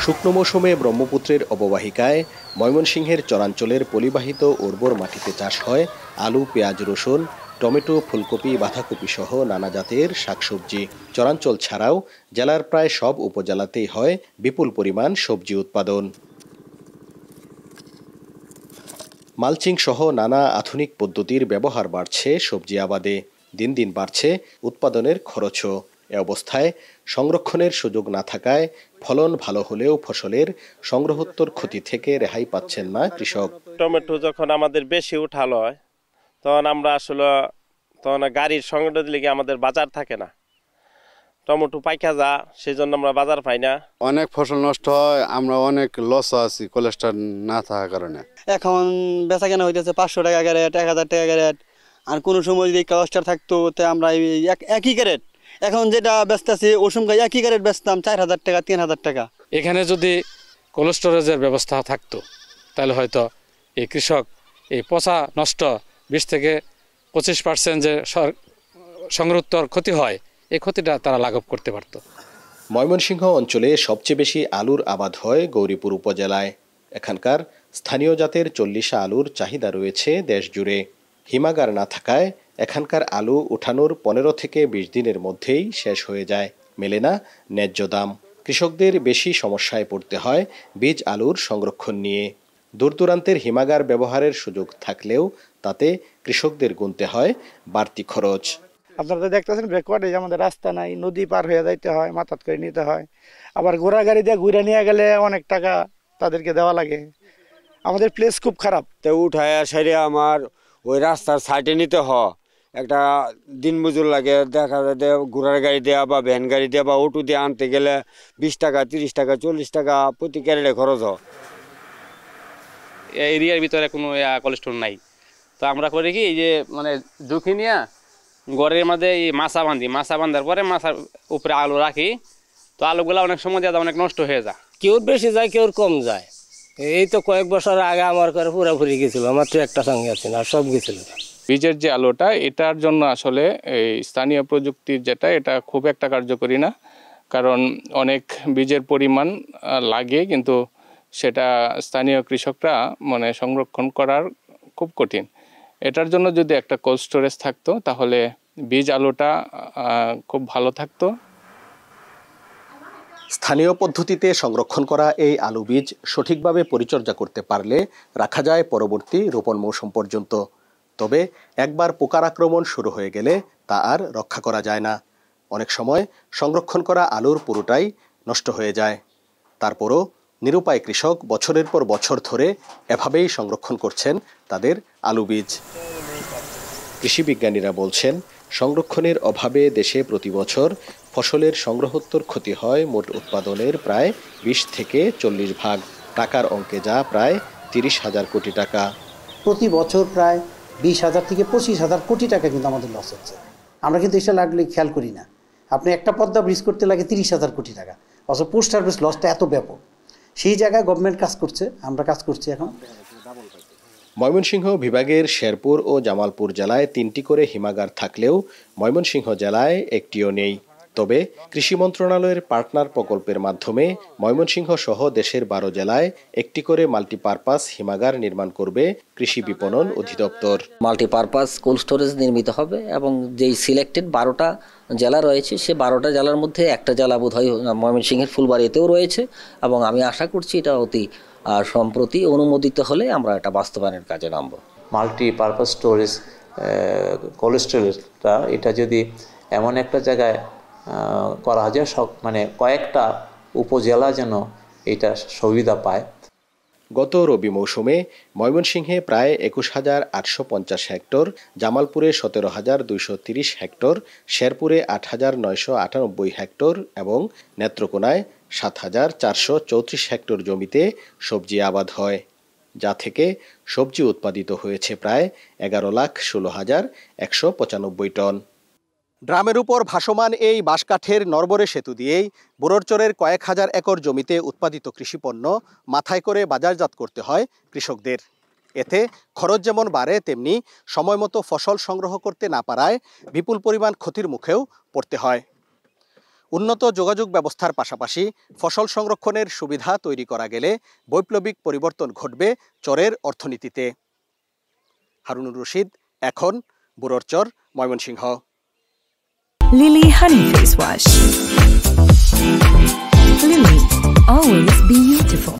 শুকনো মৌসুমে ব্রহ্মপুত্রের অববাহিকায় ময়মনসিংহের চরাঞ্চলের পলিবাহিত উর্বর মাটিতে চাষ হয় আলু, পেঁয়াজ, রসুন, টমেটো, ফুলকপি, বাঁধাকপি সহ নানা জাতের শাকসবজি। চরাঞ্চল ছাড়াও জেলার প্রায় সব উপজেলাতেই হয় বিপুল পরিমাণ সবজি উৎপাদন। মালচিং সহ নানা আধুনিক পদ্ধতির ব্যবহার বাড়ছে সবজি আবাদে। দিন দিন বাড়ছে উৎপাদনের খরচও। এ অবস্থায় সংরক্ষণের সুযোগ না থাকায় ফলন ভালো হলেও ফসলের সংগ্রহোত্তর ক্ষতি থেকে রেহাই পাচ্ছেন না কৃষক। টমেটো যখন আমাদের বেশি উঠালো হয় তখন আমরা আসলে গাড়ির সংকটের লিগে আমাদের বাজার থাকে না, টমেটো পাইকা যা, সেই জন্য আমরা বাজার পাই না। অনেক ফসল নষ্ট হয়, আমরা অনেক লস আছি কোলেস্ট্রল না থাকার কারণে। এখন বেচা কেনা হইতেছে 500 টাকা ক্যারেট, 1000 টাকা ক্যারেট। আর কোনো সময় যদি কোলেস্ট্রল থাকতো তে আমরা একই ক্যারেট, এখন যেটা বেচতেছি ওই সময় একই ক্যারেট বেচতাম 4000 টাকা, 3000 টাকা। এখানে যদি কোল্ড স্টোরেজের ব্যবস্থা থাকতো তাহলে হয়তো এই কৃষক এই পচা নষ্ট 20 থেকে 25% যে সংরক্ষণ ক্ষতি হয়, এই ক্ষতিটা তারা লাঘব করতে পারত। ময়মনসিংহ অঞ্চলে সবচেয়ে বেশি আলুর আবাদ হয় গৌরীপুর উপজেলায়। এখানকার স্থানীয় জাতের 40 আলুর চাহিদা রয়েছে দেশ জুড়ে। হিমাগার না থাকায় এখানকার আলু উঠানোর 15 থেকে 20 দিনের মধ্যেই শেষ হয়ে যায়। মেলে না ন্যায্য দাম। কৃষকদের বেশি সমস্যায় পড়তে হয় বীজ আলুর সংরক্ষণ নিয়ে। দূরদূরান্তের হিমাগার ব্যবহারের সুযোগ থাকলেও তাতে কৃষকদের গুনতে হয় বাড়তি খরচ। আপনারা তো দেখতেছেন ব্যাকওয়ার্ডে আমাদের রাস্তা নাই, নদী পার হয়ে যাইতে হয়, মাথাত করে নিতে হয়। আবার ঘোড়া গাড়ি দিয়ে ঘুরে নিয়ে গেলে অনেক টাকা তাদেরকে দেওয়া লাগে। আমাদের প্লেস খুব খারাপ। তো উঠায় সাইডে আমার ওই রাস্তার সাইডে নিতে হয়, একটা দিন মজুর লাগে। দেখা যায় ঘোড়ার গাড়ি দেওয়া বা ভ্যান গাড়ি দেওয়া বা অটো দিয়ে আনতে গেলে 20 টাকা, 30 টাকা, 40 টাকা প্রতি ক্যারেটে খরচ হয়। এরিয়ার ভিতরে কোনো কোল্ড স্টোর নাই, তো আমরা করি কি, এই যে ঝুঁকি নিয়ে ঘরের মধ্যে এই মাছা বাঁধার পরে মাছার উপরে আলু রাখি, তো আলুগুলো অনেক সময় দিয়ে অনেক নষ্ট হয়ে যায়। কেউ বেশি যায়, কেউ কম যায়। এই তো কয়েক বছর আগে আমার করে পুরোপুরি গেছিল, মাত্র একটা সঙ্গে আছে না, সব গেছিল। বীজের যে আলুটা, এটার জন্য আসলে এই স্থানীয় প্রযুক্তির যেটা, এটা খুব একটা কার্যকরী না, কারণ অনেক বীজের পরিমাণ লাগে, কিন্তু সেটা স্থানীয় কৃষকরা সংরক্ষণ করার খুব কঠিন। এটার জন্য যদি একটা কোল্ড স্টোরেজ থাকতো তাহলে বীজ আলুটা খুব ভালো থাকতো। স্থানীয় পদ্ধতিতে সংরক্ষণ করা এই আলু বীজ সঠিকভাবে পরিচর্যা করতে পারলে রাখা যায় পরবর্তী রোপণ মৌসুম পর্যন্ত। তবে একবার পোকার আক্রমণ শুরু হয়ে গেলে তা আর রক্ষা করা যায় না। অনেক সময় সংরক্ষণ করা আলুর পুরোটাই নষ্ট হয়ে যায়। তারপরও নিরুপায় কৃষক বছরের পর বছর ধরে এভাবেই সংরক্ষণ করছেন তাদের আলু বীজ। কৃষি বিজ্ঞানীরা বলছেন, সংরক্ষণের অভাবে দেশে প্রতি বছর ফসলের সংগ্রহোত্তর ক্ষতি হয় মোট উৎপাদনের প্রায় 20 থেকে 40 ভাগ। টাকার অঙ্কে যা প্রায় 30,000 কোটি টাকা। প্রতি বছর প্রায় 20,000 থেকে 25,000 কোটি টাকা কিন্তু আমাদের লস হচ্ছে। আমরা কিন্তু এটা লাগলে খেয়াল করি না। আপনি একটা পদ্মা ব্রিজ করতে লাগে 30,000 কোটি টাকা, অথচ পোস্ট হারভেস্ট লসটা এত ব্যাপক। সেই জায়গায় গভর্নমেন্ট কাজ করছে, আমরা কাজ করছি এখন। ময়মনসিংহ বিভাগের শেরপুর ও জামালপুর জেলায় 3টি করে হিমাগার থাকলেও ময়মনসিংহ জেলায় একটিও নেই। তবে কৃষি মন্ত্রণালয়ের পার্টনার প্রকল্পের মাধ্যমে ময়মনসিংহ সহ দেশের 12 জেলায় একটি করে মাল্টিপারপাস হিমাগার নির্মাণ করবে কৃষি বিপণন অধিদপ্তর। মাল্টিপারপাস কোল্ড স্টোরেজ নির্মিত হবে এবং যেই সিলেক্টেড 12টা জেলা রয়েছে, সে 12টা জেলার মধ্যে একটা জেলা বোধহয় ময়মনসিংহের ফুলবাড়িতেও রয়েছে, এবং আমি আশা করছি এটা অতি সম্প্রতি অনুমোদিত হলে আমরা এটা বাস্তবায়নের কাজে নামব। মাল্টিপারপাস স্টোরেজ কোল্ড স্টোরেজটা এটা যদি এমন একটা জায়গায় করা যায়, কয়েকটা উপজেলা যেন এটা সুবিধা পায়। গত রবি মৌসুমে ময়মনসিংহে প্রায় 21,850 হেক্টর, জামালপুরে 17,230 হেক্টর, শেরপুরে 8,998 হেক্টর এবং নেত্রকোনায় 7,434 হেক্টর জমিতে সবজি আবাদ হয়, যা থেকে সবজি উৎপাদিত হয়েছে প্রায় 11,16,195 টন। ড্রামের উপর ভাসমান এই বাঁশকাঠের নরবরে সেতু দিয়েই বুড়োরচরের কয়েক হাজার একর জমিতে উৎপাদিত কৃষিপণ্য মাথায় করে বাজারজাত করতে হয় কৃষকদের। এতে খরচ যেমন বাড়ে, তেমনি সময়মতো ফসল সংগ্রহ করতে না পারায় বিপুল পরিমাণ ক্ষতির মুখেও পড়তে হয়। উন্নত যোগাযোগ ব্যবস্থার পাশাপাশি ফসল সংরক্ষণের সুবিধা তৈরি করা গেলে বৈপ্লবিক পরিবর্তন ঘটবে চরের অর্থনীতিতে। হারুনুর রশিদ, এখন, বুড়োরচর, Mymensingh. Lily Honey Face Wash. Lily, always be beautiful.